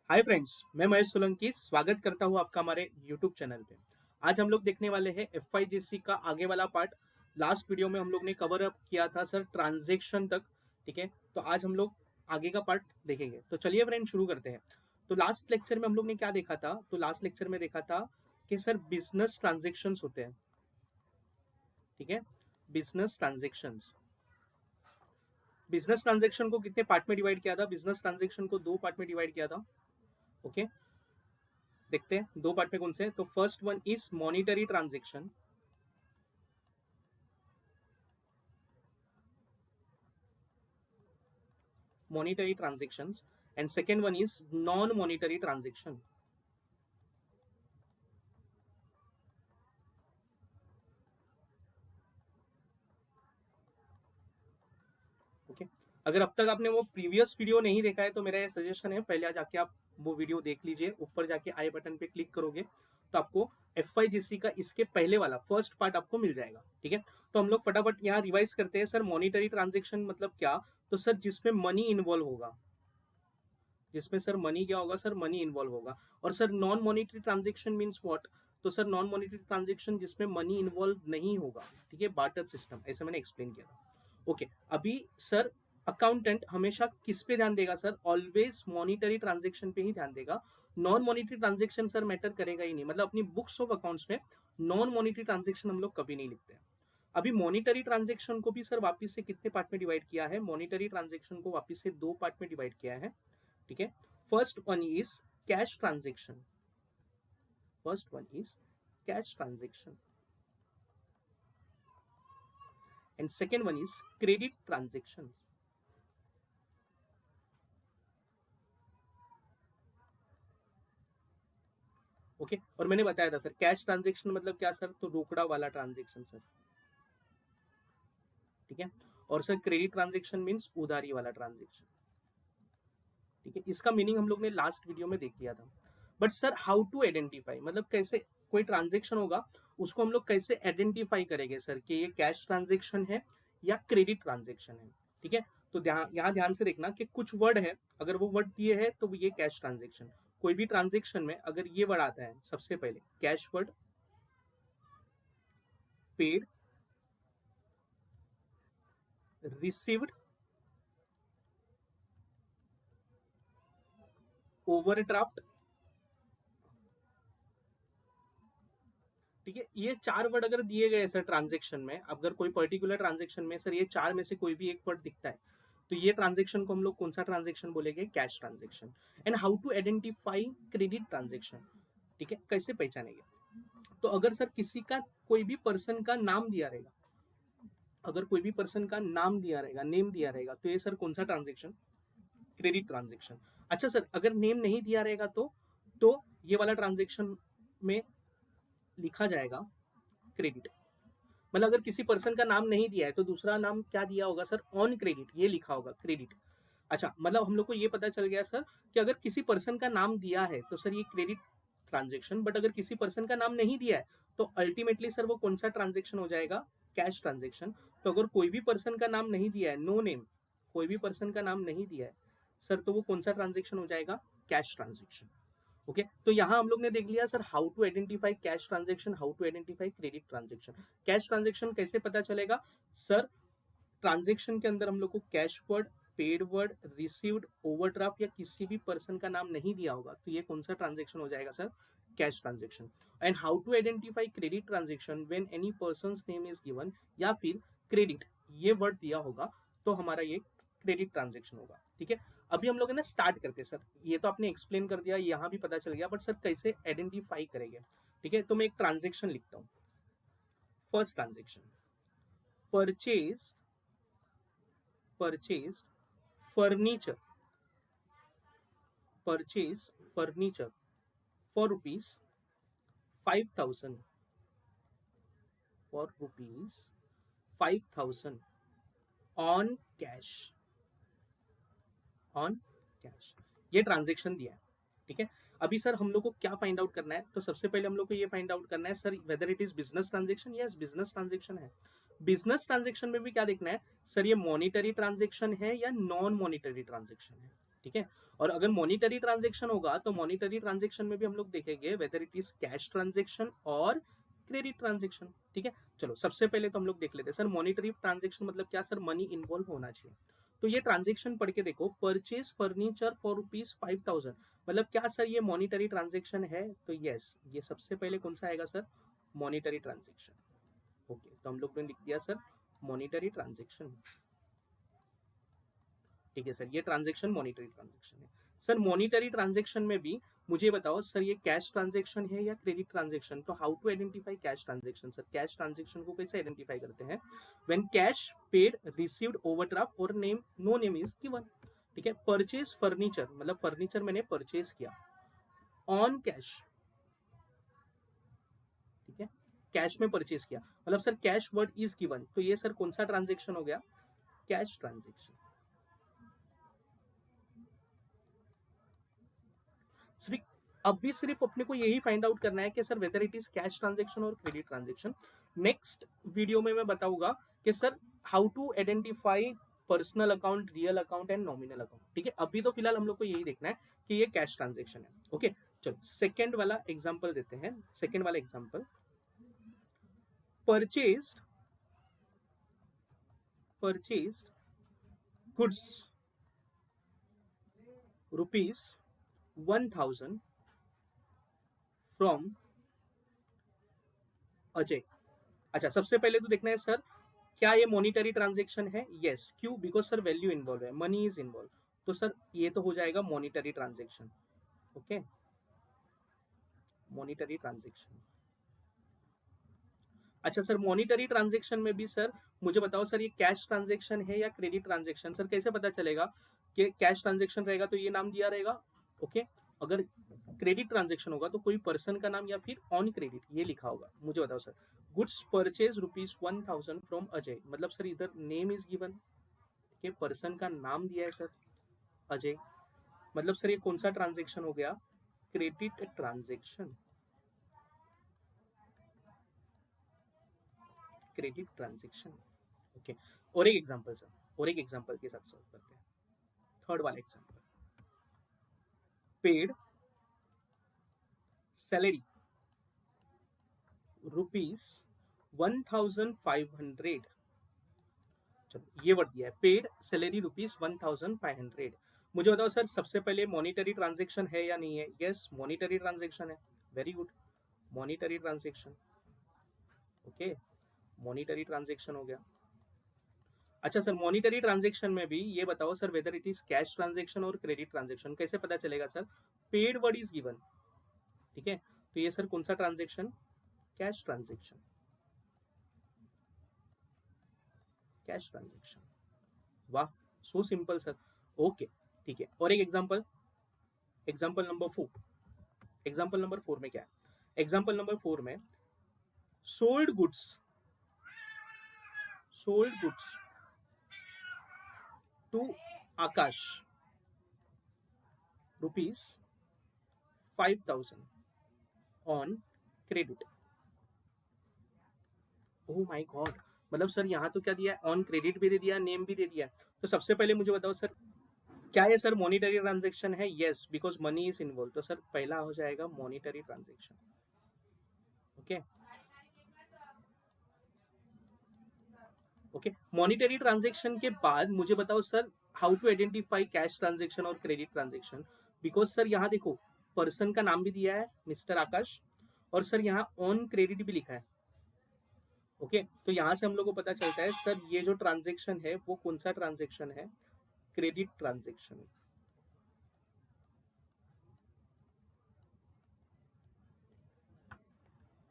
Hi friends, मैं महेश सोलंकी स्वागत करता हूं आपका हमारे यूट्यूब चैनल पे। आज हम लोग देखने वाले हैं एफआईजीसी का आगे वाला पार्ट। लास्ट वीडियो में हम लोग ने कवर अप किया था सर ट्रांजैक्शन तक। ठीक है, तो आज हम लोग आगे का पार्ट देखेंगे। तो चलिए फ्रेंड शुरू करते हैं। तो लास्ट लेक्चर में हम लोग ने क्या देखा था? तो लास्ट लेक्चर में देखा था कि सर बिजनेस ट्रांजेक्शन होते हैं। ठीक है, बिजनेस ट्रांजेक्शन। बिजनेस ट्रांजेक्शन को कितने पार्ट में डिवाइड किया था? बिजनेस ट्रांजेक्शन को दो पार्ट में डिवाइड किया था। ओके, देखते हैं दो पार्ट में कौन से हैं। तो first one is monetary transaction, monetary transactions, and second one is non monetary transaction. Okay, अगर अब तक आपने वो प्रीवियस वीडियो नहीं देखा है तो मेरा ये सजेशन है, पहले जाके आप वो वीडियो देख लीजिए। ऊपर जाके आई बटन पे क्लिक करोगे तो आपको एफआईजीसी का इसके पहले वाला फर्स्ट पार्ट आपको मिल जाएगा। ठीक है, तो हम लोग फटाफट यहाँ रिवाइज करते हैं। सर मॉनिटरी ट्रांजेक्शन मतलब क्या? तो सर जिसमें मनी इन्वॉल्व होगा, जिसमें सर मनी क्या होगा? सर मनी इन्वॉल्व होगा। और sir non monetary transaction means what? तो सर नॉन मॉनिटरी ट्रांजेक्शन जिसमें मनी इन्वॉल्व नहीं होगा। ठीक है, बार्टर सिस्टम, ऐसे मैंने एक्सप्लेन किया था। ओके, अभी सर अकाउंटेंट हमेशा किस पे ध्यान देगा? सर ऑलवेज मॉनिटरी ट्रांजेक्शन पे ही ध्यान देगा। Non monetary transaction sir matter करेगा ही नहीं, मतलब अपनी बुक्स ऑफ अकाउंट्स में नॉन मॉनिटरी ट्रांजेक्शन हम लोग कभी नहीं लिखते। अभी मॉनिटरी ट्रांजेक्शन को भी सर वापस से कितने पार्ट में डिवाइड किया है? मॉनिटरी ट्रांजेक्शन को वापस से दो पार्ट में डिवाइड किया है। ठीक है, first one is cash transaction, first one is cash transaction and second one is credit transaction. Okay, और मैंने बताया था सर कैश ट्रांजेक्शन मतलब क्या सर? तो रोकड़ा वाला ट्रांजेक्शन सर। ठीक है, और सर क्रेडिट ट्रांजेक्शन मीन्स उधारी वाला ट्रांजेक्शन। ठीक है, इसका मीनिंग हम लोग ने लास्ट वीडियो में देख लिया था। But sir how to identify, मतलब कैसे कोई ट्रांजेक्शन होगा उसको हम लोग कैसे आइडेंटिफाई करेंगे सर कि ये कैश ट्रांजेक्शन है या क्रेडिट ट्रांजेक्शन है? ठीक है, तो यहाँ ध्यान से देखना कि कुछ वर्ड है, अगर वो वर्ड दिए है तो ये कैश ट्रांजेक्शन। कोई भी ट्रांजेक्शन में अगर ये वर्ड आता है सबसे पहले cash word, paid, received, overdraft. ठीक है, ये चार वर्ड अगर दिए गए सर ट्रांजेक्शन में, अगर कोई पर्टिकुलर ट्रांजेक्शन में सर ये चार में से कोई भी एक वर्ड दिखता है तो ये ट्रांजेक्शन को हम लोग कौन सा ट्रांजेक्शन बोलेंगे? Cash transaction. And how to identify credit transaction? ठीक है, कैसे पहचानेंगे? तो अगर सर किसी का कोई भी पर्सन का नाम दिया रहेगा, अगर कोई भी पर्सन का नाम दिया रहेगा, नेम दिया रहेगा, तो ये सर कौन सा ट्रांजेक्शन? Credit transaction. अच्छा सर अगर नेम नहीं दिया रहेगा तो ये वाला ट्रांजेक्शन में लिखा जाएगा क्रेडिट। मतलब अगर किसी पर्सन का नाम नहीं दिया है तो दूसरा नाम क्या दिया होगा सर? ऑन क्रेडिट, ये लिखा होगा क्रेडिट। अच्छा, मतलब हम लोग को ये पता चल गया सर कि अगर किसी पर्सन का नाम दिया है तो सर ये क्रेडिट ट्रांजेक्शन, बट अगर किसी पर्सन का नाम नहीं दिया है तो अल्टीमेटली सर वो कौन सा ट्रांजेक्शन हो जाएगा? Cash transaction. तो अगर कोई भी पर्सन का नाम नहीं दिया है, नो नेम, कोई भी पर्सन का नाम नहीं दिया है सर, तो वो कौन सा ट्रांजेक्शन हो जाएगा? Cash transaction. ओके, तो यहां हम लोग ने देख लिया sir how to identify cash transaction, how to identify credit transaction. Cash transaction कैसे पता चलेगा सर? ट्रांजेक्शन के अंदर हम लोग को cash word, paid word, received, overdraft या किसी भी पर्सन का नाम नहीं दिया होगा तो ये कौन सा ट्रांजेक्शन हो जाएगा sir? Cash transaction. And how to identify credit transaction? When any person name is given या फिर क्रेडिट ये वर्ड दिया होगा तो हमारा ये क्रेडिट ट्रांजेक्शन होगा। ठीक है, अभी हम लोग है ना स्टार्ट करते हैं। सर ये तो आपने एक्सप्लेन कर दिया, यहाँ भी पता चल गया, बट सर कैसे आइडेंटिफाई करेंगे? ठीक है, तो मैं एक ट्रांजेक्शन लिखता हूँ। First transaction, purchase, purchase furniture, purchase furniture for rupees 5,000, for rupees 5,000 on cash, on cash. ये ट्रांजेक्शन दिया है। ठीक है, अभी सर हम लोग को क्या फाइंड आउट करना है? तो सबसे पहले हम लोग को ये फाइंड आउट करना है sir whether it is business transaction. Yes, business transaction है। बिजनेस ट्रांजेक्शन में भी क्या देखना है सर? ये मॉनिटरी ट्रांजेक्शन है या नॉन मॉनिटरी ट्रांजेक्शन है? ठीक है। और अगर मॉनिटरी ट्रांजेक्शन होगा तो मॉनिटरी ट्रांजेक्शन में भी हम लोग देखेंगे weather it is cash transaction और क्रेडिट ट्रांजेक्शन। ठीक है, चलो सबसे पहले तो हम लोग देख लेते हैं सर मॉनिटरी ट्रांजेक्शन मतलब क्या सर, मनी इन्वॉल्व होना चाहिए। तो ये ट्रांजेक्शन पढ़ के देखो, परचेज फर्नीचर फॉर ₹5,000, मतलब क्या सर ये मॉनिटरी ट्रांजेक्शन है? तो यस, ये सबसे पहले कौन सा आएगा सर, मॉनिटरी ट्रांजेक्शन। ओके, तो हम लोग ने लिख दिया सर मॉनिटरी ट्रांजेक्शन। ठीक है सर, ये ट्रांजेक्शन मॉनिटरी ट्रांजेक्शन है। सर मॉनिटरी ट्रांजेक्शन में भी मुझे बताओ सर ये कैश ट्रांजेक्शन है या क्रेडिट ट्रांजेक्शन? तो how to identify cash transaction? Sir cash transaction को कैसे आइडेंटिफाई करते हैं? When cash paid received overdraft और name no name is given. ठीक है, परचेज फर्नीचर मतलब फर्नीचर मैंने परचेज किया ऑन कैश। ठीक है, कैश में परचेज किया मतलब sir cash word is given, तो ये सर कौन सा ट्रांजेक्शन हो गया, कैश ट्रांजेक्शन। सिर्फ अब भी सिर्फ अपने को यही फाइंड आउट करना है कि sir whether it is cash transaction और क्रेडिट ट्रांजेक्शन। नेक्स्ट वीडियो में मैं बताऊंगा कि sir how to identify personal account, real account and nominal account. ठीक है, अभी तो फिलहाल हम लोग को यही देखना है कि ये कैश ट्रांजेक्शन है। ओके, चलो सेकेंड वाला एग्जाम्पल देते हैं। सेकेंड वाला example, purchase purchase goods ₹1,000 from Ajay. अच्छा, सबसे पहले तो देखना है सर क्या ये मॉनिटरी ट्रांजेक्शन है? यस, क्यों? बिकॉज सर वैल्यू इन्वॉल्व है, मनी इज इन्वॉल्व, तो सर ये तो हो जाएगा monetary transaction. Okay, monetary transaction. अच्छा सर, मॉनिटरी ट्रांजेक्शन में भी सर मुझे बताओ सर ये कैश ट्रांजेक्शन है या क्रेडिट ट्रांजेक्शन? सर कैसे पता चलेगा कि कैश ट्रांजेक्शन रहेगा तो ये नाम दिया रहेगा। ओके, अगर क्रेडिट ट्रांजेक्शन होगा तो कोई पर्सन का नाम या फिर ऑन क्रेडिट ये लिखा होगा। मुझे बताओ sir, goods purchase ₹1,000 from Ajay, मतलब सर इधर नेम इज गिवन के पर्सन का नाम दिया है सर अजय, मतलब सर ये कौन सा ट्रांजेक्शन हो गया, credit transaction. Credit transaction. Okay, और एक एग्जांपल सर, और एक एग्जांपल के साथ सॉल्व करते हैं। थर्ड वाला एग्जांपल, पेड सैलरी ₹1,500। चलो ये वर्ड दिया है, पेड सैलरी ₹1,500। मुझे बताओ सर सबसे पहले मॉनिटरी ट्रांजेक्शन है या नहीं है? यस, मॉनिटरी ट्रांजेक्शन है। Very good, monetary transaction. Okay, monetary transaction हो गया। अच्छा सर, मॉनिटरी ट्रांजेक्शन में भी ये बताओ sir whether it is cash transaction और क्रेडिट ट्रांजेक्शन, कैसे पता चलेगा sir? Paid word is given. ठीक है, तो ये सर कौन सा transaction, cash transaction. Cash transaction, वाह, सो सिंपल सर। ओके, ठीक है, और एक example, example number 4। Example number 4 में क्या है? एग्जांपल नंबर 4 में sold goods, sold goods to Aakash ₹5,000 on credit. Oh my God, मतलब सर यहाँ तो क्या दिया है, ऑन क्रेडिट भी दे दिया, नेम भी दे दिया। तो सबसे पहले मुझे बताओ सर क्या ये सर मॉनिटरी ट्रांजेक्शन है? Yes, because money is involve, तो सर पहला हो जाएगा monetary transaction. Okay, okay, monetary transaction के बाद मुझे बताओ sir how to identify cash transaction और क्रेडिट ट्रांजेक्शन? बिकॉज सर यहाँ देखो पर्सन का नाम भी दिया है मिस्टर आकाश, और सर यहाँ ऑन क्रेडिट भी लिखा है। ओके, तो यहाँ से हम लोग को पता चलता है सर ये जो ट्रांजेक्शन है वो कौन सा ट्रांजेक्शन है, क्रेडिट ट्रांजेक्शन।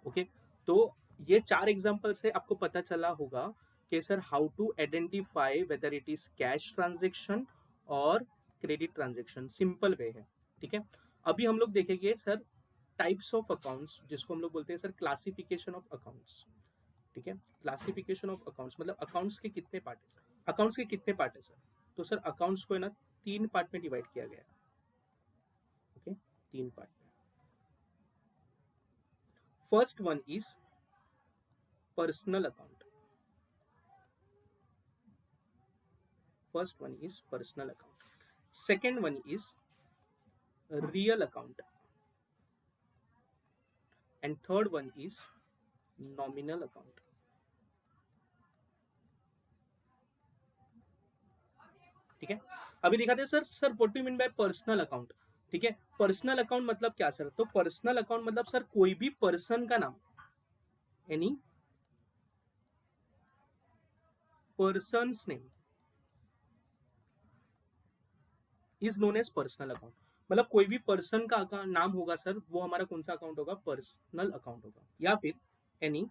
ओके, तो ये 4 एग्जांपल से आपको पता चला होगा कि sir how to identify whether it is cash transaction और क्रेडिट ट्रांजेक्शन, सिंपल वे है। ठीक है, अभी हम लोग देखेंगे सर टाइप्स ऑफ अकाउंट्स, जिसको हम लोग बोलते हैं सर क्लासिफिकेशन ऑफ अकाउंट्स। ठीक है, क्लासिफिकेशन ऑफ अकाउंट्स मतलब अकाउंट्स के कितने पार्ट है सर, अकाउंट्स के कितने पार्ट है सर? तो सर अकाउंट्स को है ना 3 पार्ट में डिवाइड किया गया है। ओके, 3 पार्ट में। First one is personal account, first one is personal account. Second one is real account, and third one is nominal account. ठीक है, अभी दिखाते हैं sir what do you mean by personal account. ठीक है, personal account मतलब क्या sir? तो पर्सनल अकाउंट मतलब सर कोई भी पर्सन का नाम, any persons name is known as personal account. मतलब कोई भी पर्सन का नाम होगा सर, वो हमारा कौन सा अकाउंट होगा? पर्सनल अकाउंट होगा. या फिर एनी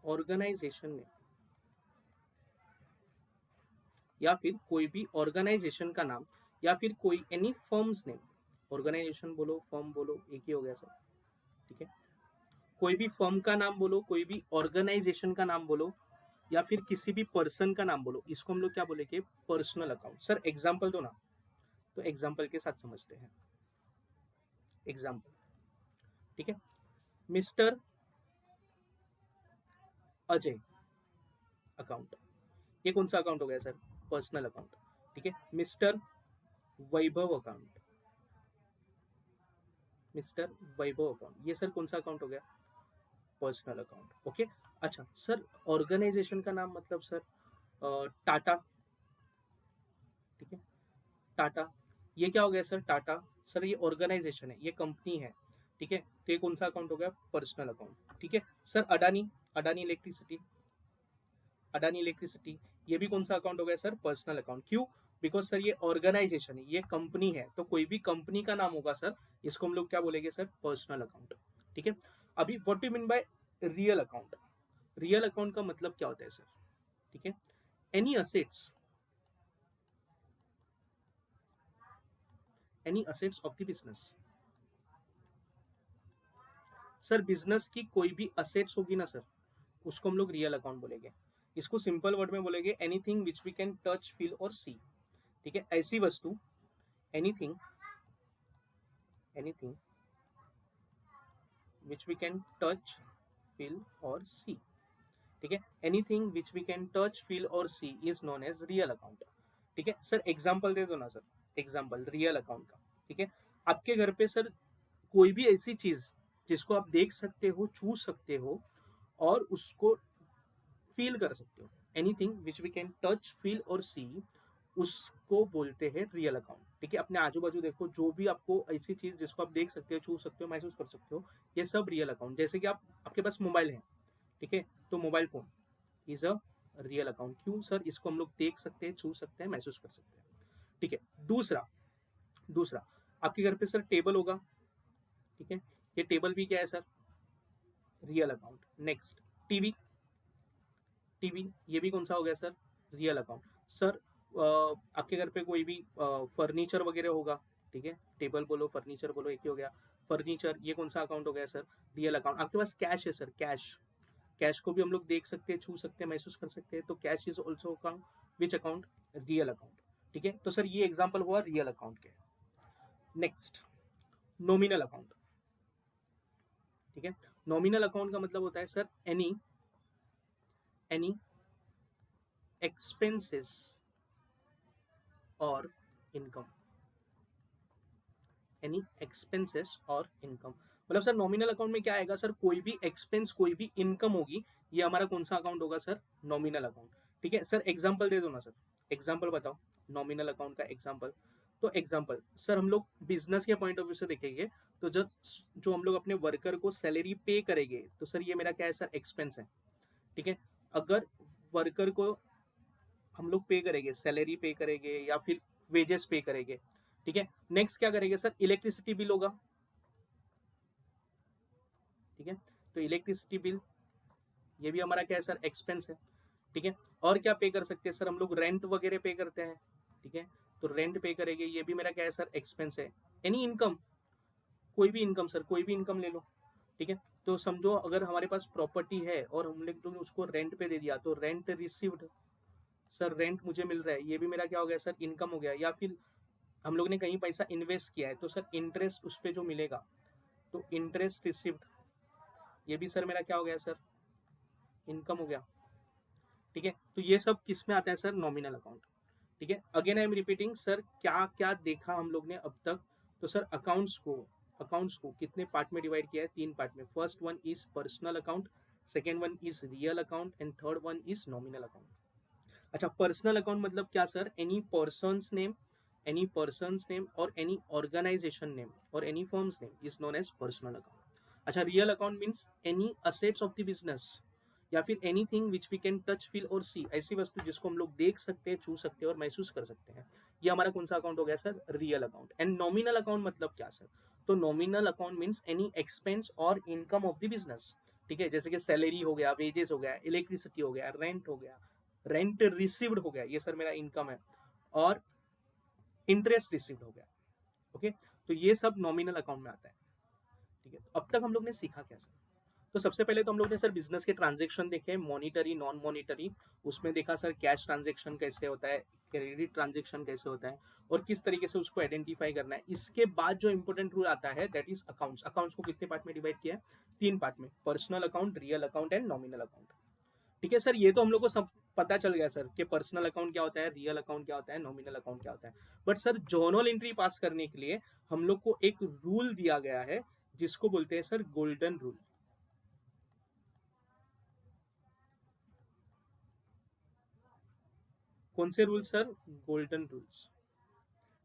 ऑर्गेनाइजेशन नेम, या फिर कोई भी ऑर्गेनाइजेशन का नाम, या फिर कोई एनी फर्म्स नेम. ऑर्गेनाइजेशन बोलो, फर्म बोलो, एक ही हो गया सर. ठीक है, कोई भी फर्म का नाम बोलो, कोई भी ऑर्गेनाइजेशन का नाम बोलो, या फिर किसी भी पर्सन का नाम बोलो, इसको हम लोग क्या बोलेंगे? Personal account. सर एग्जाम्पल दो ना. तो एग्जाम्पल के साथ समझते हैं. एग्जाम्पल, ठीक है, मिस्टर अजय अकाउंट, ये कौन सा अकाउंट हो गया सर? Personal account. ठीक है, मिस्टर वैभव अकाउंट, मिस्टर वैभव अकाउंट, ये सर कौन सा अकाउंट हो गया? Personal account. ओके, अच्छा सर ऑर्गेनाइजेशन का नाम मतलब सर टाटा. ठीक है, टाटा, ये क्या हो गया सर? टाटा. सर ये ऑर्गेनाइजेशन है, ये कंपनी है. ठीक है, तो ये कौन सा अकाउंट हो गया? Personal account. ठीक है, sir Adani, Adani electricity, Adani electricity, ये भी कौन सा अकाउंट हो गया सर? Personal account. क्यों? बिकॉज सर ये ऑर्गेनाइजेशन है, ये कंपनी है, तो कोई भी कंपनी का नाम होगा सर, इसको हम लोग क्या बोलेंगे सर? Personal account. ठीक है, अभी what do mean by real account? Real account का मतलब क्या होता है सर? ठीक है, any assets, any assets of the business. Sir business की कोई भी असेट्स होगी ना सर, उसको हम लोग रियल अकाउंट बोलेंगे. इसको सिंपल वर्ड में बोलेंगे anything which we can touch, feel और सी. ठीक है, ऐसी वस्तु, anything, anything which we can touch, feel और सी. ठीक है, anything which we can touch, feel और see is known as real account. ठीक है, सर एग्जाम्पल दे दो ना सर. एग्जाम्पल रियल अकाउंट का. ठीक है, आपके घर पे सर कोई भी ऐसी चीज जिसको आप देख सकते हो, छू सकते हो और उसको फील कर सकते हो, anything which we can touch, feel और सी, उसको बोलते हैं रियल अकाउंट. ठीक है, अपने आजू बाजू देखो, जो भी आपको ऐसी चीज जिसको आप देख सकते हो, छू सकते हो, महसूस कर सकते हो, ये सब रियल अकाउंट. जैसे कि आपके पास मोबाइल है. ठीक है, तो mobile phone is a real account. क्यों सर? इसको हम लोग देख सकते हैं, छू सकते हैं, महसूस कर सकते हैं. ठीक है, दूसरा, दूसरा आपके घर पे सर टेबल होगा. ठीक है, ये टेबल भी क्या है sir? Real account. Next, TV, TV ये भी कौन सा हो गया सर? Real account. सर आपके घर पे कोई भी फर्नीचर वगैरह होगा. ठीक है, टेबल बोलो, फर्नीचर बोलो, एक ही हो गया. फर्नीचर, ये कौन सा अकाउंट हो गया सर? Real account. आपके पास कैश है सर, कैश, कैश को भी हम लोग देख सकते हैं, छू सकते हैं, महसूस कर सकते हैं, तो cash is also account. Which account? Real account. ठीक है, तो सर ये एग्जाम्पल हुआ रियल अकाउंट के. Next, nominal account. ठीक है, नॉमिनल अकाउंट का मतलब होता है सर एनी, एनी एक्सपेंसेस और इनकम, एनी एक्सपेंसेस और इनकम. मतलब सर नॉमिनल अकाउंट में क्या आएगा सर? कोई भी एक्सपेंस, कोई भी इनकम होगी, ये हमारा कौन सा अकाउंट होगा सर? Nominal account. ठीक है, सर एग्जांपल दे दो ना सर. एग्जांपल बताओ नॉमिनल अकाउंट का एग्जांपल. तो एग्जांपल सर हम लोग बिजनेस के पॉइंट ऑफ व्यू से देखेंगे, तो जब जो हम लोग अपने वर्कर को सैलरी पे करेंगे, तो सर ये मेरा क्या है सर? एक्सपेंस है. ठीक है, अगर वर्कर को हम लोग पे करेंगे, सैलरी पे करेंगे या फिर वेजेस पे करेंगे. ठीक है, नेक्स्ट क्या करेंगे सर? इलेक्ट्रिसिटी बिल होगा. ठीक है, तो इलेक्ट्रिसिटी बिल, ये भी हमारा क्या है सर? एक्सपेंस है. ठीक है, और क्या पे कर सकते हैं सर? हम लोग रेंट वगैरह पे करते हैं. ठीक है, तो रेंट पे करेंगे, ये भी मेरा क्या है सर? एक्सपेंस है. एनी इनकम, कोई भी इनकम सर, कोई भी इनकम ले लो. ठीक है, तो समझो अगर हमारे पास प्रॉपर्टी है और हम लोग उसको रेंट पे दे दिया, तो रेंट रिसीव्ड, सर रेंट मुझे मिल रहा है, ये भी मेरा क्या हो गया सर? इनकम हो गया. या फिर हम लोग ने कहीं पैसा इन्वेस्ट किया है, तो सर इंटरेस्ट उस पर जो मिलेगा, तो इंटरेस्ट रिसिव्ड, ये भी सर मेरा क्या हो गया सर? इनकम हो गया. ठीक है, तो ये सब किस में आता है सर? Nominal account. ठीक है, again I am repeating sir, क्या क्या देखा हम लोग ने अब तक? तो सर अकाउंट्स को कितने पार्ट में डिवाइड किया है? 3 पार्ट में। First one is personal account, second one is real account and third one is nominal account. अच्छा, पर्सनल अकाउंट मतलब क्या सर? एनी पर्सन्स नेम और एनी ऑर्गेनाइजेशन नेम और any firms name is known as personal account. अच्छा, real account means any assets of the business या फिर anything which we can touch feel और see, ऐसी वस्तु जिसको हम लोग देख सकते हैं, छू सकते हैं और महसूस कर सकते हैं, ये हमारा कौन सा अकाउंट हो गया sir? Real account. And nominal account मतलब क्या सर? तो nominal account means any expense और इनकम ऑफ द बिजनेस। ठीक है, जैसे कि सैलरी हो गया, वेजेस हो गया, इलेक्ट्रिसिटी हो गया, रेंट हो गया, रेंट रिसीव्ड हो गया, ये सर मेरा इनकम है, और इंटरेस्ट रिसीव्ड हो गया। ओके, तो ये सब नॉमिनल अकाउंट में आता है। ठीक है, तो अब तक हम लोग ने सीखा क्या सर? तो सबसे पहले तो हम लोग ने सर बिजनेस के ट्रांजेक्शन देखे, मॉनिटरी नॉन मॉनिटरी। उसमें देखा सर कैश ट्रांजेक्शन कैसे होता है, क्रेडिट ट्रांजेक्शन कैसे होता है, और किस तरीके से उसको आइडेंटिफाई करना है। इसके बाद जो इंपॉर्टेंट रूल आता है दैट इज अकाउंट्स। अकाउंट्स को कितने पार्ट में डिवाइड किया है? 3 पार्ट में, personal account, real account and nominal account. ठीक है सर, ये तो हम लोग को सब पता चल गया सर कि पर्सनल अकाउंट क्या होता है, रियल अकाउंट क्या होता है, नॉमिनल अकाउंट क्या होता है। बट सर जर्नल एंट्री पास करने के लिए हम लोग को एक रूल दिया गया है जिसको बोलते हैं सर गोल्डन रूल। कौन से rule sir? Golden rules.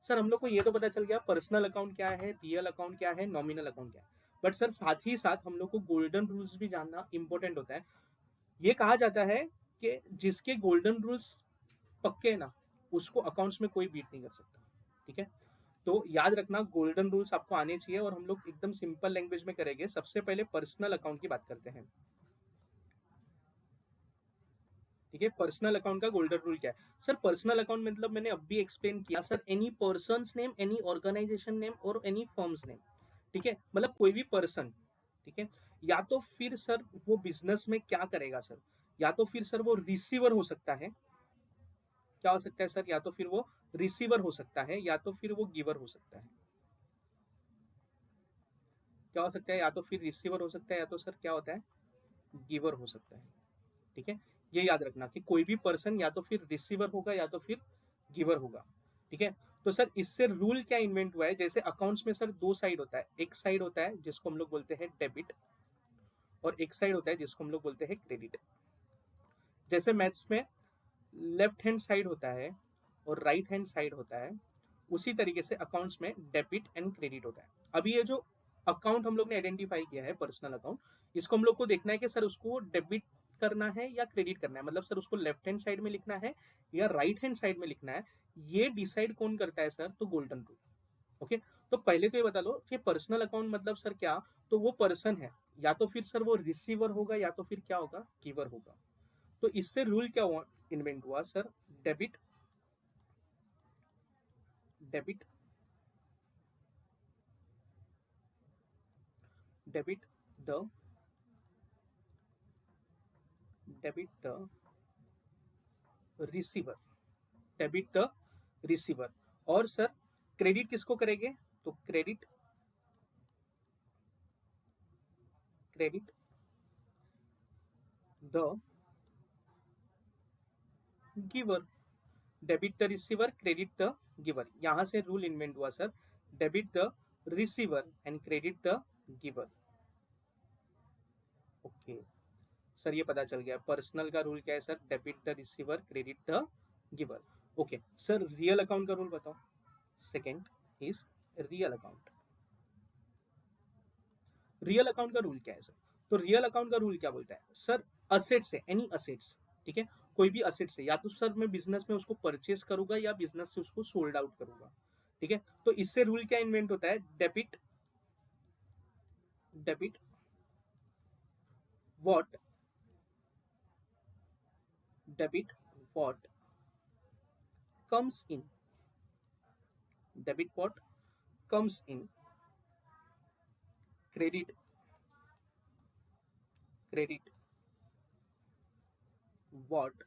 Sir हम लोग को ये तो पता चल गया पर्सनल अकाउंट क्या है, रियल अकाउंट क्या है, नॉमिनल अकाउंट क्या है। बट सर साथ ही साथ हम लोग को गोल्डन रूल्स भी जानना इंपॉर्टेंट होता है। ये कहा जाता है कि जिसके गोल्डन रूल्स पक्के हैं ना, उसको अकाउंट्स में कोई बीट नहीं कर सकता। ठीक है, तो याद रखना गोल्डन रूल्स आपको आने चाहिए, और हम लोग एकदम सिंपल लैंग्वेज में करेंगे। सबसे पहले पर्सनल अकाउंट की बात करते हैं। ठीक है, पर्सनल अकाउंट का गोल्डन रूल क्या है सर? पर्सनल अकाउंट मतलब मैंने अभी एक्सप्लेन किया sir, any persons name, any organisation name और एनी फर्म्स नेम। ठीक है, मतलब कोई भी पर्सन। ठीक है, या तो फिर सर वो बिजनेस में क्या करेगा सर? या तो फिर सर वो रिसीवर हो सकता है। क्या हो सकता है सर? या तो फिर वो रिसीवर हो सकता है, या तो फिर वो गिवर हो सकता है। क्या हो सकता है? या तो फिर रिसीवर हो सकता है, या तो सर क्या होता है? गिवर हो सकता है। ठीक है, ये याद रखना कि कोई भी पर्सन या तो फिर रिसीवर होगा या तो फिर गिवर होगा। ठीक है, तो सर इससे रूल क्या इन्वेंट हुआ है? जैसे अकाउंट्स में सर दो साइड होता है, एक साइड होता है जिसको हम लोग बोलते हैं डेबिट, और एक साइड होता है जिसको हम लोग बोलते हैं क्रेडिट। जैसे मैथ्स में लेफ्ट हैंड साइड होता है और राइट हैंड साइड होता है, उसी तरीके से अकाउंट्स में डेबिट एंड क्रेडिट होता है। अभी ये जो अकाउंट हम लोग ने आइडेंटिफाई किया है पर्सनल अकाउंट, इसको हम लोग को देखना है कि सर उसको डेबिट करना है या क्रेडिट करना है, मतलब सर उसको लेफ्ट हैंड साइड में लिखना है या राइट हैंड साइड में लिखना है। ये डिसाइड कौन करता है सर? तो गोल्डन रूल। ओके, तो पहले तो ये बता लो कि पर्सनल अकाउंट मतलब सर क्या? तो वो पर्सन है, या तो फिर सर वो रिसीवर होगा या तो फिर क्या होगा? गिवर होगा। तो इससे रूल क्या हुआ, इन्वेंट हुआ sir? Debit, debit, debit the debit the receiver, debit the receiver. और सर क्रेडिट किसको करेंगे? तो credit, credit the giver. Debit the receiver, credit the giver, यहां से रूल इन्वेंट हुआ sir, debit the receiver and credit the giver. Okay sir, ये पता चल गया पर्सनल का रूल क्या है sir? Debit the receiver, credit the giver. Okay sir, real account का रूल बताओ। Second is real account. Real account का रूल क्या है सर? तो रियल अकाउंट का रूल क्या बोलता है सर? असेट्स है, एनी असेट्स। ठीक है, कोई भी असेट्स है, या तो सर मैं बिजनेस में उसको परचेस करूंगा या बिजनेस से उसको सोल्ड आउट करूंगा। ठीक है, तो इससे रूल क्या इन्वेंट होता है? Debit, debit what, debit what comes in, debit what comes in, credit, credit what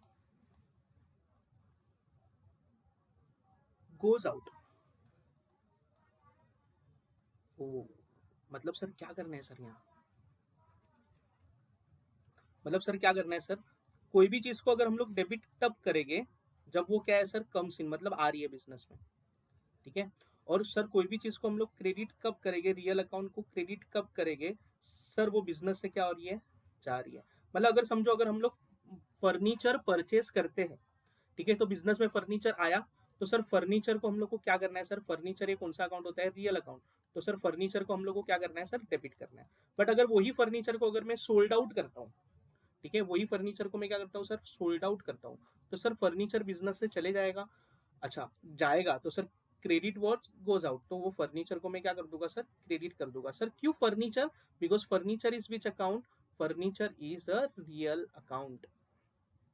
goes out. Oh, मतलब सर क्या करना है सर यहाँ? मतलब सर क्या करना है सर? कोई भी चीज को अगर हम लोग डेबिट तब करेंगे जब वो क्या है सर, कम्स इन, मतलब आ रही है बिजनेस में, ठीक है। और सर कोई भी चीज को हम लोग क्रेडिट कब करेंगे, रियल अकाउंट को क्रेडिट कब करेंगे सर, वो बिजनेस से क्या हो रही है, जा रही है। मतलब अगर समझो, अगर हम लोग फर्नीचर परचेस करते हैं, ठीक है, तो बिजनेस में फर्नीचर आया, तो सर फर्नीचर को हम लोग को क्या करना है सर, फर्नीचर ये कौन सा अकाउंट होता है, रियल अकाउंट। तो सर फर्नीचर को हम लोग को क्या करना है सर, डेबिट करना है। बट अगर वही फर्नीचर को अगर मैं सोल्ड आउट करता हूँ, ठीक है, वही फर्नीचर को मैं क्या करता हूँ सर, सोल्ड आउट करता हूँ, तो सर फर्नीचर बिजनेस से चले जाएगा। अच्छा जाएगा तो sir credit what goes out, तो वो फर्नीचर को मैं क्या कर दूंगा सर, क्रेडिट कर दूंगा। सर क्यों furniture, because furniture is which account, furniture is a real account.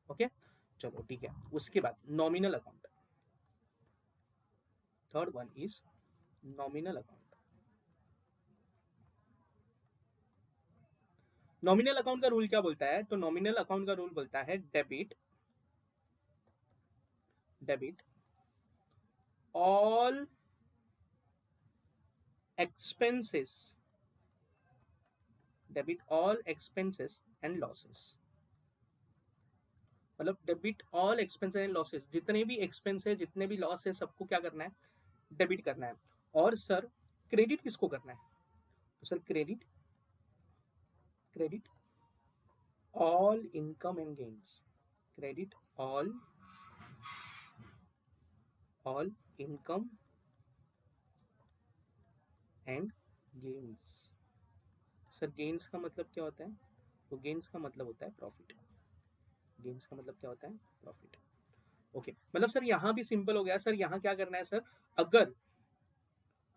Okay, चलो ठीक है। उसके बाद nominal account, third one is nominal account. Nominal account का रूल क्या बोलता है, तो नॉमिनल अकाउंट का रूल बोलता है debit, debit all expenses, debit all expenses and losses. मतलब debit all expenses and losses, जितने भी एक्सपेंस है, जितने भी लॉस है, सबको क्या करना है, डेबिट करना है। और सर क्रेडिट किसको करना है, तो sir credit, credit all income and gains, credit all income and gains. Sir gains का मतलब क्या होता है, तो गेन्स का मतलब होता है प्रॉफिट, गेन्स का मतलब क्या होता है, प्रॉफिट। ओके, मतलब सर यहाँ भी सिंपल हो गया सर, यहाँ क्या करना है सर, अगर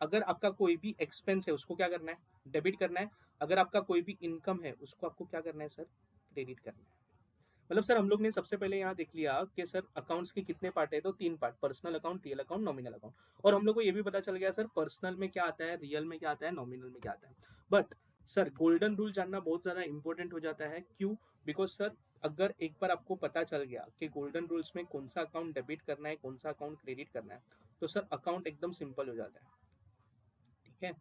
अगर आपका कोई भी एक्सपेंस है उसको क्या करना है, डेबिट करना है। अगर आपका कोई भी इनकम है उसको आपको क्या करना है सर, क्रेडिट करना है। मतलब सर हम लोग ने सबसे पहले यहाँ देख लिया कि सर अकाउंट्स के कितने पार्ट है, तो 3 part, personal account, real account, nominal account. और हम लोग को ये भी पता चल गया सर पर्सनल में क्या आता है, रियल में क्या आता है, नॉमिनल में क्या आता है। बट सर गोल्डन रूल जानना बहुत ज्यादा इंपॉर्टेंट हो जाता है, क्यों, बिकॉज सर अगर एक बार आपको पता चल गया कि गोल्डन रूल्स में कौन सा अकाउंट डेबिट करना है, कौन सा अकाउंट क्रेडिट करना है, तो सर अकाउंट एकदम सिंपल हो जाता है, ठीक है।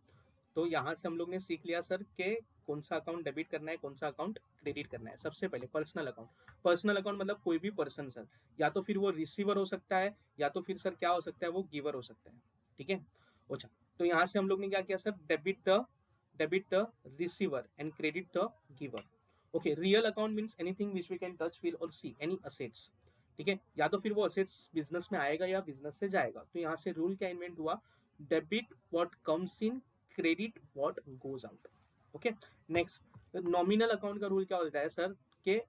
तो यहाँ से हम लोग ने सीख लिया सर कि कौन सा अकाउंट डेबिट करना है, कौन सा अकाउंट क्रेडिट करना है। सबसे पहले पर्सनल अकाउंट, पर्सनल अकाउंट मतलब कोई भी पर्सन सर, या तो फिर वो रिसीवर हो सकता है, या तो फिर सर क्या हो सकता है, वो गिवर हो सकता है, ठीक है। अच्छा, तो यहाँ से हम लोग ने क्या किया sir, debit the receiver and credit the giver. Okay, real account means anything which we can touch, feel और सी, एनी असेट्स, ठीक है, या तो फिर वो असेट्स बिजनेस में आएगा या बिजनेस से जाएगा। तो यहाँ से रूल क्या इन्वेंट हुआ, debit what comes in, credit what goes out. Okay, next nominal account का रूल क्या होता है सर, के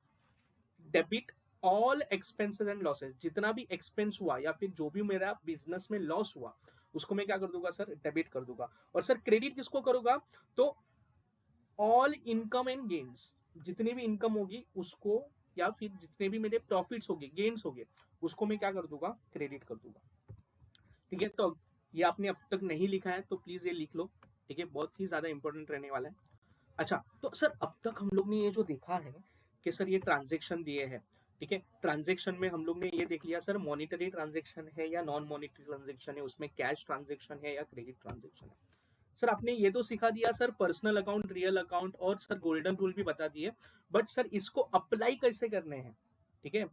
debit all expenses and losses, जितना भी एक्सपेंस हुआ या फिर जो भी मेरा बिजनेस में लॉस हुआ उसको मैं क्या कर दूंगा सर, डेबिट कर दूंगा। और सर क्रेडिट किसको करूंगा, तो ऑल इनकम एंड गेन्स, जितनी भी इनकम होगी उसको, या फिर जितने भी मेरे प्रॉफिट्स होंगे, गेन्स होंगे, उसको मैं क्या कर दूंगा, क्रेडिट कर दूंगा, ठीक है। तो ये आपने अब तक नहीं लिखा है तो प्लीज ये लिख लो, ठीक है, बहुत ही ज्यादा इंपॉर्टेंट रहने वाला है। अच्छा, तो सर अब तक हम लोग ने ये जो देखा है कि सर ये ट्रांजेक्शन दिए हैं, ठीक है, ट्रांजेक्शन में हम लोग ने ये देख लिया सर मॉनिटरी ट्रांजेक्शन है या नॉन मॉनिटरी ट्रांजेक्शन है, उसमें कैश ट्रांजेक्शन है या क्रेडिट ट्रांजेक्शन है। सर आपने ये तो सिखा दिया sir personal account, real account, और सर गोल्डन रूल भी बता दिए, बट सर इसको अप्लाई कैसे करने हैं, ठीक है।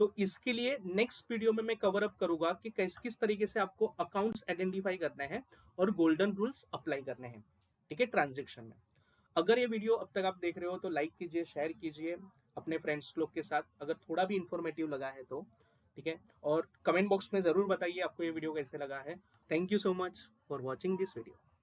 तो इसके लिए नेक्स्ट वीडियो में मैं कवर अप करूंगा कि किस तरीके से आपको अकाउंट्स आइडेंटिफाई करने हैं और गोल्डन रूल्स अप्लाई करने हैं, ठीक है, ट्रांजेक्शन में। अगर ये वीडियो अब तक आप देख रहे हो तो लाइक कीजिए, शेयर कीजिए अपने फ्रेंड्स लोग के साथ, अगर थोड़ा भी इंफॉर्मेटिव लगा है तो, ठीक है। और कमेंट बॉक्स में जरूर बताइए आपको ये वीडियो कैसे लगा है। Thank you so much for watching this video.